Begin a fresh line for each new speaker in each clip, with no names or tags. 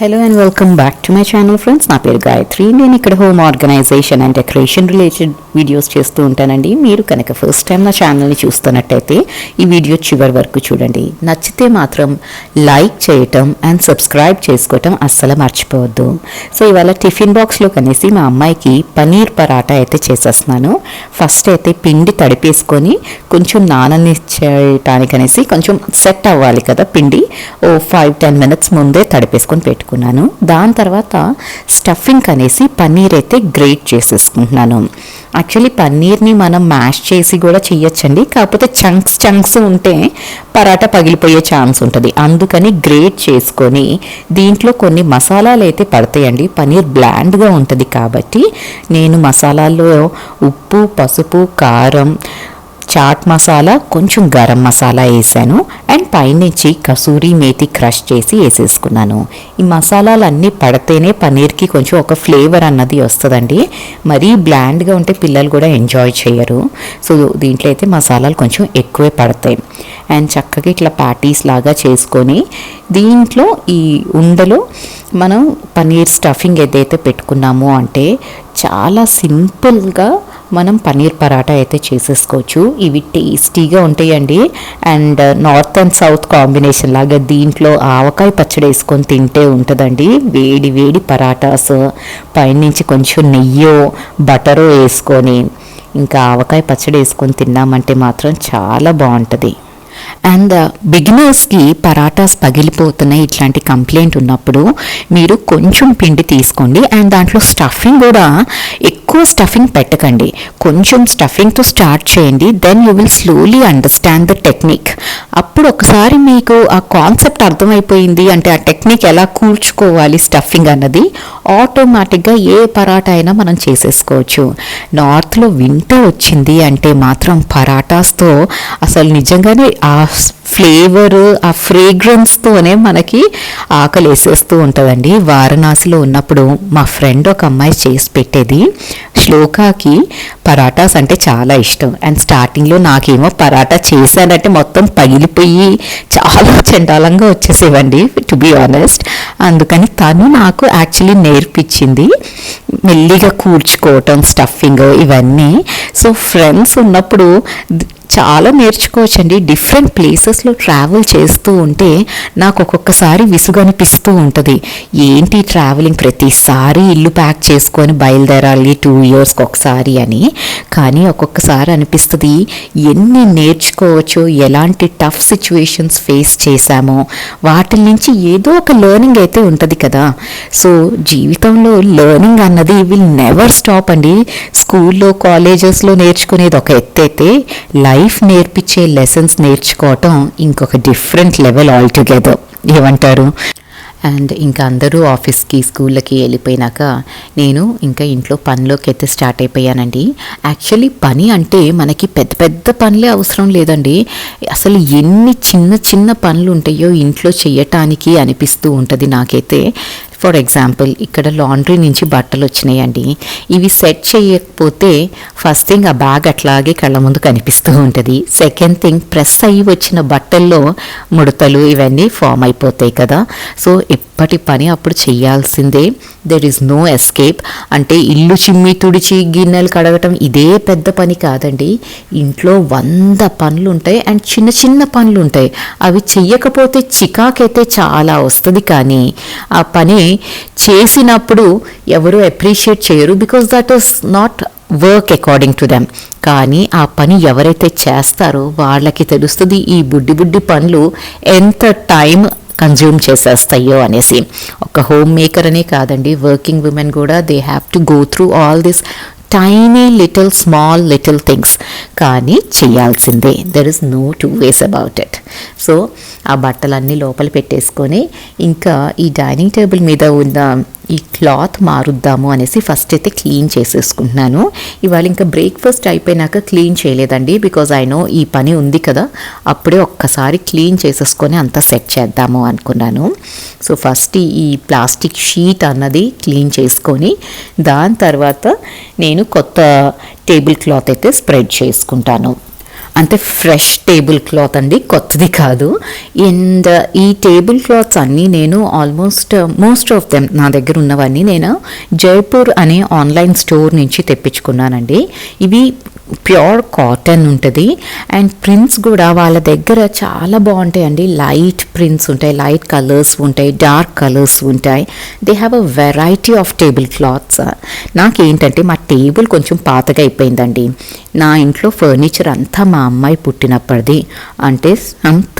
Hello and welcome back to my channel friends. నా పేరు గాయత్రి. నేను ఇక్కడ home organization and decoration related videos చేస్తూ ఉంటానండి. మీరు కనుక ఫస్ట్ టైం నా ఛానల్ని చూస్తున్నట్టయితే ఈ వీడియో చివరి వరకు చూడండి. నచ్చితే మాత్రం లైక్ చేయటం అండ్ సబ్స్క్రైబ్ చేసుకోవటం అస్సలు మర్చిపోవద్దు. సో ఇవాళ టిఫిన్ బాక్స్లో కనేసి మా అమ్మాయికి పనీర్ పరాటా అయితే చేసేస్తున్నాను. ఫస్ట్ అయితే పిండి తడిపేసుకొని కొంచెం నాననిచ్చేయటానికనేసి కొంచెం సెట్ అవ్వాలి కదా పిండి. 5-10 minutes ముందే తడిపేసుకొని పెట్టుకున్నాను. దాని తర్వాత స్టఫింగ్ అనేసి పన్నీర్ అయితే గ్రేట్ చేసేసుకుంటున్నాను. యాక్చువల్లీ పన్నీర్ని మనం మ్యాష్ చేసి కూడా చేయొచ్చండి, కాకపోతే చంక్స్ ఉంటే పరాటా పగిలిపోయే ఛాన్స్ ఉంటుంది. అందుకని గ్రేట్ చేసుకొని దీంట్లో కొన్ని మసాలాలు అయితే పడతాయండి. పన్నీర్ బ్లాండ్గా ఉంటుంది కాబట్టి నేను మసాలాల్లో ఉప్పు, పసుపు, కారం, చాట్ మసాలా, కొంచెం గరం మసాలా వేసాను అండ్ పైనుంచి కసూరి మేతి క్రష్ చేసి వేసేసుకున్నాను. ఈ మసాలాలన్నీ పడితేనే పన్నీర్కి కొంచెం ఒక ఫ్లేవర్ అన్నది వస్తుందండి. మరీ బ్లాండ్గా ఉంటే పిల్లలు కూడా ఎంజాయ్ చేయరు. సో దీంట్లో అయితే మసాలాలు కొంచెం ఎక్కువే పడతాయి. అండ్ చక్కగా ఇట్లా ప్యాటీస్ లాగా చేసుకొని దీంట్లో ఈ ఉండలో మనం పన్నీర్ స్టఫింగ్ ఏదైతే పెట్టుకున్నామో అంటే చాలా సింపుల్గా మనం పన్నీర్ పరాటా అయితే చేసేసుకోవచ్చు. ఇవి టేస్టీగా ఉంటాయండి. And north and south combination లాగా దీంట్లో ఆవకాయ పచ్చడి వేసుకొని తింటే ఉంటుందండి. వేడి వేడి పరాటాస్ పైనుంచి కొంచెం నెయ్యో బటరో వేసుకొని ఇంకా ఆవకాయ పచ్చడి వేసుకొని తిన్నామంటే మాత్రం చాలా బాగుంటుంది. అండ్ బిగినర్స్కి పరాటాస్ పగిలిపోతున్నాయి ఇట్లాంటి కంప్లైంట్ ఉన్నప్పుడు మీరు కొంచెం పిండి తీసుకోండి అండ్ దాంట్లో స్టఫింగ్ కూడా ఎక్కువ స్టఫింగ్ పెట్టకండి. కొంచెం స్టఫింగ్తో స్టార్ట్ చేయండి. Then you will slowly understand the technique. అప్పుడు ఒకసారి మీకు ఆ కాన్సెప్ట్ అర్థమైపోయింది అంటే ఆ టెక్నిక్ ఎలా కూర్చుకోవాలి స్టఫింగ్ అన్నది ఆటోమేటిక్గా ఏ పరాటా అయినా మనం చేసేసుకోవచ్చు. నార్త్లో వింటర్ వచ్చింది అంటే మాత్రం పరాటాస్తో అసలు నిజంగానే ఆ ఫ్లేవర్, ఆ ఫ్రేగ్రెన్స్తోనే మనకి ఆకలి వేసేస్తూ ఉంటుందండి. వారణాసిలో ఉన్నప్పుడు మా ఫ్రెండ్ ఒక అమ్మాయి చేసి పెట్టేది. శ్లోకాకి పరాటాస్ అంటే చాలా ఇష్టం. అండ్ స్టార్టింగ్లో నాకేమో పరాటా చేశానంటే మొత్తం పగిలిపోయి చాలా చండాలంగా వచ్చేసేవండి టు బీ ఆనెస్ట్. అందుకని తను నాకు యాక్చువల్లీ నేర్పించింది మెల్లిగా కూర్చుకోవటం, స్టఫింగ్ ఇవన్నీ. సో ఫ్రెండ్స్ ఉన్నప్పుడు చాలా నేర్చుకోవచ్చండి. డిఫరెంట్ ప్లేసెస్లో ట్రావెల్ చేస్తూ ఉంటే నాకు ఒక్కొక్కసారి విసుగు అనిపిస్తూ ఉంటుంది. ఏంటి ట్రావెలింగ్, ప్రతిసారి ఇల్లు ప్యాక్ చేసుకొని బయలుదేరాలి 2 yearsకి ఒకసారి అని. కానీ ఒక్కొక్కసారి అనిపిస్తుంది ఎన్ని నేర్చుకోవచ్చో, ఎలాంటి టఫ్ సిచ్యువేషన్స్ ఫేస్ చేశామో వాటి నుంచి ఏదో ఒక లెర్నింగ్ అయితే ఉంటుంది కదా. సో జీవితంలో లెర్నింగ్ అన్నది విల్ నెవర్ స్టాప్ అండి. స్కూల్లో, కాలేజెస్లో నేర్చుకునేది ఒక ఎత్తు అయితే లైఫ్ నేర్పించే లెసన్స్ నేర్చుకోవటం ఇంకొక డిఫరెంట్ లెవెల్ ఆల్ టుగెదర్. ఏమంటారు? అండ్ ఇంకా అందరూ ఆఫీస్కి, స్కూళ్ళకి వెళ్ళిపోయినాక నేను ఇంకా ఇంట్లో పనిలోకి అయితే స్టార్ట్ అయిపోయానండి. యాక్చువల్లీ పని అంటే మనకి పెద్ద పెద్ద పనులే అవసరం లేదండి. అసలు ఎన్ని చిన్న చిన్న పనులు ఉంటాయో ఇంట్లో చేయటానికి అనిపిస్తూ ఉంటుంది నాకైతే. ఫర్ ఎగ్జాంపుల్ ఇక్కడ లాండ్రీ నుంచి బట్టలు వచ్చినాయండి. ఇవి సెట్ చేయకపోతే ఫస్ట్ థింగ్ ఆ బ్యాగ్ అట్లాగే కళ్ళ ముందు కనిపిస్తూ ఉంటుంది. సెకండ్ థింగ్ ప్రెస్ అయ్యి వచ్చిన బట్టల్లో ముడతలు ఇవన్నీ ఫామ్ అయిపోతాయి కదా. సో ఎప్పటి పని అప్పుడు చేయాల్సిందే. There is no escape. అంటే ఇల్లు చిమ్మి తుడిచి గిన్నెలు కడగటం ఇదే పెద్ద పని కాదండి. ఇంట్లో 100 పనులు ఉంటాయి అండ్ చిన్న చిన్న పనులు ఉంటాయి. అవి చెయ్యకపోతే చికాకైతే చాలా వస్తుంది. కానీ ఆ పని చేసినప్పుడు ఎవరు అప్రిషియేట్ చేయరు, because that is not work according to them. కానీ ఆ పని ఎవరైతే చేస్తారో వాళ్ళకి తెలుస్తుంది ఈ బుడ్డి పనులు ఎంత టైం కన్జ్యూమ్ చేసేస్తాయో అనేసి. ఒక హోమ్ మేకర్ అనే కాదండి, వర్కింగ్ ఉమెన్ కూడా they have to go through all this tiny small little things. కానీ చేయాల్సిందే. There is no 2 ways about it. So ఆ బట్టలన్నీ లోపల పెట్టేసుకొని ఇంకా ఈ డైనింగ్ టేబుల్ మీద ఉన్న ఈ క్లాత్ మారుద్దాము అనేసి ఫస్ట్ అయితే క్లీన్ చేసేసుకుంటున్నాను. ఇవాళ ఇంకా బ్రేక్ఫాస్ట్ అయిపోయినాక క్లీన్ చేయలేదండి, బికాజ్ ఐ నో ఈ పని ఉంది కదా, అప్పుడే ఒక్కసారి క్లీన్ చేసేసుకొని అంతా సెట్ చేద్దాము అనుకున్నాను. సో ఫస్ట్ ఈ ప్లాస్టిక్ షీట్ అన్నది క్లీన్ చేసుకొని దాని తర్వాత నేను కొత్త టేబుల్ క్లాత్ అయితే స్ప్రెడ్ చేసుకుంటాను. అంటే ఫ్రెష్ టేబుల్ క్లాత్ అండి, కొత్తది కాదు. అండ్ ఈ టేబుల్ క్లాత్స్ అన్నీ నేను మోస్ట్ ఆఫ్ దెమ్ నా దగ్గర ఉన్నవన్నీ నేను జైపూర్ అనే ఆన్లైన్ స్టోర్ నుంచి తెప్పించుకున్నానండి. ఇవి ప్యూర్ కాటన్ ఉంటుంది అండ్ ప్రింట్స్ కూడా వాళ్ళ దగ్గర చాలా బాగుంటాయండి. లైట్ ప్రింట్స్ ఉంటాయి, లైట్ కలర్స్ ఉంటాయి, డార్క్ కలర్స్ ఉంటాయి. They have a variety of table clothes. నాకేంటంటే మా టేబుల్ కొంచెం పాతగా అయిపోయిందండి. నా ఇంట్లో ఫర్నిచర్ అంతా మా అమ్మాయి పుట్టినప్పటిది, అంటే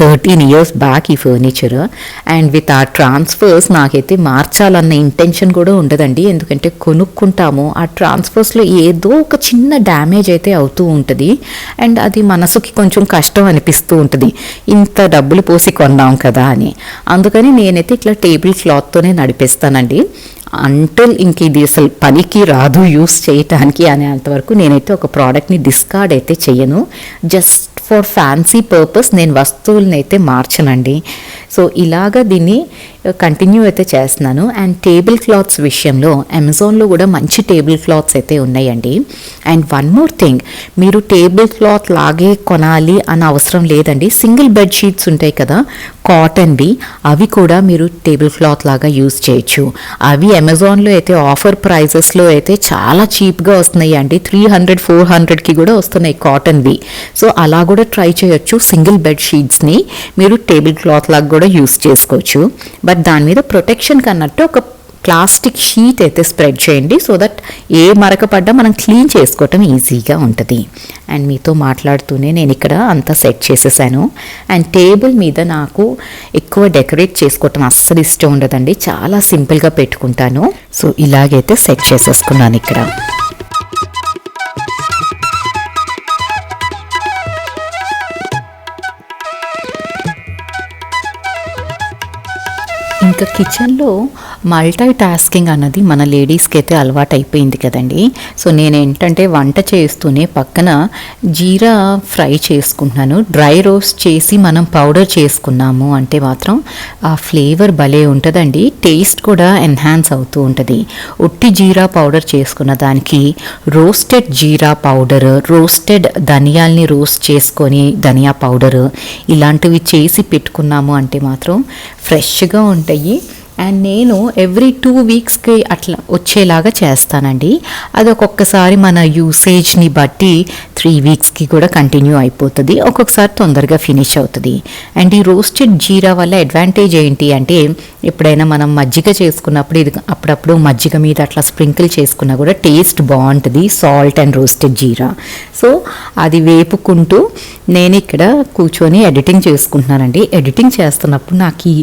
13 years బ్యాక్ ఈ ఫర్నిచర్. అండ్ విత్ ఆ ట్రాన్స్ఫర్స్ నాకైతే మార్చాలన్న ఇంటెన్షన్ కూడా ఉండదండి, ఎందుకంటే కొనుక్కుంటాము, ఆ ట్రాన్స్ఫర్స్లో ఏదో ఒక చిన్న డ్యామేజ్ అయితే అవుతూ ఉంటుంది అండ్ అది మనసుకి కొంచెం కష్టం అనిపిస్తూ ఉంటుంది, ఇంత డబ్బులు పోసి కొన్నాం కదా అని. అందుకని నేనైతే ఇట్లా టేబుల్ క్లాత్తోనే నడిపిస్తానండి అంటిల్ ఇంక ఇది అసలు పనికి రాదు యూస్ చేయటానికి అనేంతవరకు నేనైతే ఒక ప్రోడక్ట్ని డిస్కార్డ్ అయితే చెయ్యను. జస్ట్ ఫర్ ఫ్యాన్సీ పర్పస్ నేను వస్తువులని అయితే మార్చనండి. సో ఇలాగ దీన్ని కంటిన్యూ అయితే చేస్తున్నాను. అండ్ టేబుల్ క్లాత్స్ విషయంలో అమెజాన్లో కూడా మంచి టేబుల్ క్లాత్స్ అయితే ఉన్నాయండి. అండ్ వన్ మోర్ థింగ్, మీరు టేబుల్ క్లాత్ లాగే కొనాలి అని అవసరం లేదండి. సింగిల్ బెడ్ షీట్స్ ఉంటాయి కదా కాటన్వి, అవి కూడా మీరు టేబుల్ క్లాత్ లాగా యూజ్ చేయొచ్చు. అవి అమెజాన్లో అయితే ఆఫర్ ప్రైజెస్లో అయితే చాలా చీప్గా వస్తున్నాయి అండి, 300-400కి కూడా వస్తున్నాయి కాటన్వి. సో అలా కూడా ట్రై చేయొచ్చు. సింగిల్ బెడ్ షీట్స్ని మీరు టేబుల్ క్లాత్ లాగా కూడా యూజ్ చేసుకోవచ్చు. బట్ దాని మీద ప్రొటెక్షన్ కన్నట్టు ఒక ప్లాస్టిక్ షీట్ అయితే స్ప్రెడ్ చేయండి, సో దట్ ఏ మరక పడ్డా మనం క్లీన్ చేసుకోవటం ఈజీగా ఉంటుంది. అండ్ మీతో మాట్లాడుతూనే నేను ఇక్కడ అంతా సెట్ చేసేసాను. అండ్ టేబుల్ మీద నాకు ఎక్కువ డెకరేట్ చేసుకోవటం అస్సలు ఇష్టం ఉండదండి, చాలా సింపుల్గా పెట్టుకుంటాను. సో ఇలాగైతే సెట్ చేసేసుకున్నాను ఇక్కడ. ఇంకా కిచెన్లో మల్టీ టాస్కింగ్ అన్నది మన లేడీస్కి అయితే అలవాటు అయిపోయింది కదండి. సో నేను ఏంటంటే వంట చేస్తూనే పక్కన జీరా ఫ్రై చేసుకుంటున్నాను. డ్రై రోస్ట్ చేసి మనం పౌడర్ చేసుకున్నాము అంటే మాత్రం ఆ ఫ్లేవర్ భలే ఉంటుందండి, టేస్ట్ కూడా ఎన్హాన్స్ అవుతూ ఉంటుంది. ఉట్టి జీరా పౌడర్ చేసుకున్న దానికి రోస్టెడ్ జీరా పౌడర్, రోస్టెడ్ ధనియాల్ని రోస్ట్ చేసుకొని ధనియా పౌడర్ ఇలాంటివి చేసి పెట్టుకున్నాము అంటే మాత్రం ఫ్రెష్గా ఉంటాయి. అండ్ నేను ఎవ్రీ 2 weeksకి అట్లా వచ్చేలాగా చేస్తానండి. అది ఒక్కొక్కసారి మన యూసేజ్ని బట్టి 3 weeksకి కూడా కంటిన్యూ అయిపోతుంది, ఒక్కొక్కసారి తొందరగా ఫినిష్ అవుతుంది. అండ్ ఈ రోస్టెడ్ జీరా వల్ల అడ్వాంటేజ్ ఏంటి అంటే ఎప్పుడైనా మనం మజ్జిగ చేసుకున్నప్పుడు ఇది అప్పుడప్పుడు మజ్జిగ మీద అట్లా స్ప్రింకిల్ చేసుకున్నా కూడా టేస్ట్ బాగుంటుంది, salt and roasted jeera. So అది వేపుకుంటూ నేను ఇక్కడ కూర్చొని ఎడిటింగ్ చేసుకుంటున్నానండి. ఎడిటింగ్ చేస్తున్నప్పుడు నాకు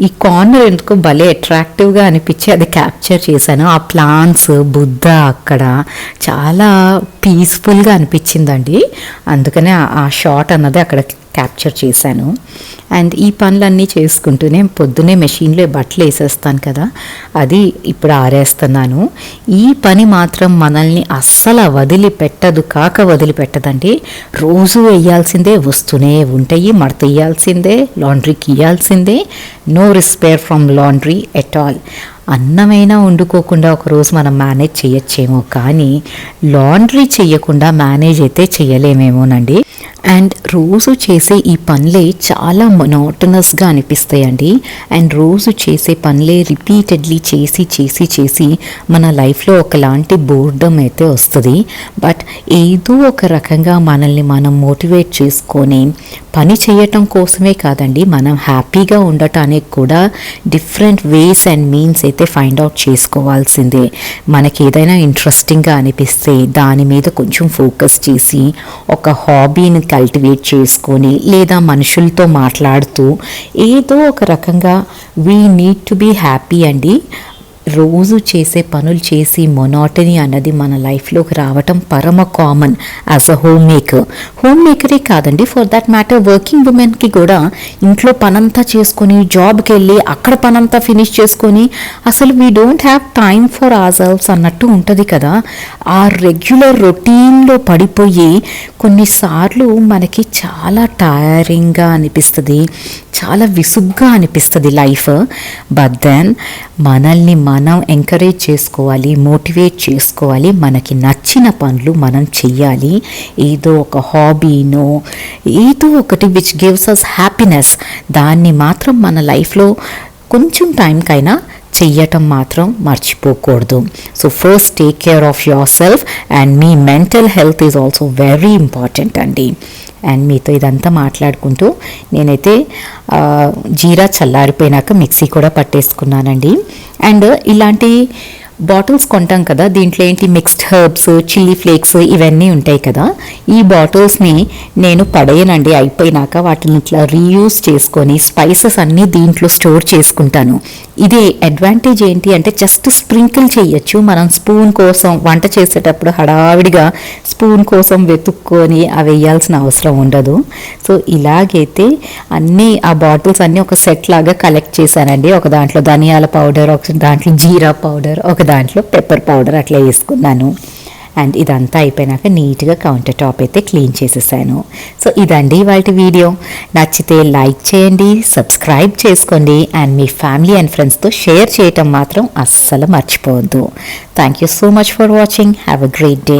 ఈ కార్నర్ ఎందుకో భలే అట్రాక్టివ్గా అనిపించి అది క్యాప్చర్ చేశాను. ఆ ప్లాంట్స్, బుద్ధ అక్కడ చాలా పీస్ఫుల్గా అనిపించిందండి, అందుకనే ఆ షాట్ అన్నది అక్కడ క్యాప్చర్ చేశాను. అండ్ ఈ పనులన్నీ చేసుకుంటూనే పొద్దునే మెషిన్లో బట్టలు వేసేస్తాను కదా, అది ఇప్పుడు ఆరేస్తున్నాను. ఈ పని మాత్రం మనల్ని అస్సలు వదిలిపెట్టదండి. రోజు వేయాల్సిందే, వస్తూనే ఉంటాయి, మడత వేయాల్సిందే, లాండ్రీకి ఇవ్వాల్సిందే. No respite from laundry at all. అన్నమైనా వండుకోకుండా ఒకరోజు మనం మేనేజ్ చేయొచ్చేమో, కానీ లాండ్రీ చేయకుండా మేనేజ్ అయితే చేయలేమేమోనండి. అండ్ రోజు చేసే ఈ పనులే చాలా మొనోటనస్గా అనిపిస్తాయండి. అండ్ రోజు చేసే పనులే రిపీటెడ్లీ చేసి మన లైఫ్లో ఒకలాంటి బోర్డమ్ అయితే వస్తుంది. బట్ ఏదో ఒక రకంగా మనల్ని మనం మోటివేట్ చేసుకొని పని చేయటం కోసమే కాదండి, మనం హ్యాపీగా ఉండటానికి కూడా డిఫరెంట్ వేస్ అండ్ మీన్స్ అయితే ఫైండ్ అవుట్ చేసుకోవాల్సిందే. మనకి ఏదైనా ఇంట్రెస్టింగ్గా అనిపిస్తే దాని మీద కొంచెం ఫోకస్ చేసి ఒక హాబీని కల్టివేట్ చేసుకొని లేదా మనుషులతో మాట్లాడుతూ ఏదో ఒక రకంగా we need to be happy అండి. రోజు చేసే పనులు చేసి మొనాటనీ అన్నది మన లైఫ్లోకి రావటం పరమ కామన్. యాజ్ అ హోమ్ మేకరే కాదండి, ఫర్ దట్ మ్యాటర్ వర్కింగ్ ఉమెన్కి కూడా ఇంట్లో పనంతా చేసుకొని జాబ్కి వెళ్ళి అక్కడ పనంతా ఫినిష్ చేసుకొని అసలు we don't have time for hour selves అన్నట్టు ఉంటుంది కదా. ఆ రెగ్యులర్ రొటీన్లో పడిపోయి కొన్నిసార్లు మనకి చాలా టైరింగ్గా అనిపిస్తుంది, చాలా విసుగ్గా అనిపిస్తుంది లైఫ్. బట్ దెన్ మనల్ని మనం ఎంకరేజ్ చేసుకోవాలి, మోటివేట్ చేసుకోవాలి. మనకి నచ్చిన పనులు మనం చెయ్యాలి. ఏదో ఒక హాబీనో ఏదో ఒకటి విచ్ గివ్స్ అస్ హ్యాపీనెస్, దాన్ని మాత్రం మన లైఫ్లో కొంచెం టైంకైనా చెయ్యటం మాత్రం మర్చిపోకూడదు. So first take care of your self and me mental health is also very important అండి. అండ్ మీతో ఇదంతా మాట్లాడుకుంటూ నేనైతే జీరా చల్లారిపోయినాక మిక్సీ కూడా పట్టేసుకున్నానండి. అండ్ ఇలాంటి బాటిల్స్ కొంటాం కదా, దీంట్లో ఏంటి మిక్స్డ్ హర్బ్స్, చిల్లీ ఫ్లేక్స్ ఇవన్నీ ఉంటాయి కదా. ఈ బాటిల్స్ని నేను పడేయనండి, అయిపోయినాక వాటిని ఇట్లా రీయూజ్ చేసుకొని స్పైసెస్ అన్నీ దీంట్లో స్టోర్ చేసుకుంటాను. ఇదే అడ్వాంటేజ్ ఏంటి అంటే జస్ట్ స్ప్రింకిల్ చేయొచ్చు. మనం స్పూన్ కోసం వంట చేసేటప్పుడు హడావిడిగా స్పూన్ కోసం వెతుక్కొని అవి వేయాల్సిన అవసరం ఉండదు. సో ఇలాగైతే అన్నీ ఆ బాటిల్స్ అన్నీ ఒక సెట్ లాగా కలెక్ట్ చేశానండి. ఒక దాంట్లో ధనియాల పౌడర్, ఒక దాంట్లో జీరా పౌడర్, ఒక దాంట్లో పెప్పర్ పౌడర్ అట్లా వేసుకున్నాను. అండ్ ఇదంతా అయిపోయినాక నీట్గా కౌంటర్ టాప్ అయితే క్లీన్ చేసేసాను. సో ఇదండి ఇవాళ వీడియో. నచ్చితే లైక్ చేయండి, సబ్స్క్రైబ్ చేసుకోండి అండ్ మీ ఫ్యామిలీ అండ్ ఫ్రెండ్స్తో షేర్ చేయటం మాత్రం అస్సలు మర్చిపోవద్దు. Thank you so much for watching. Have a great day.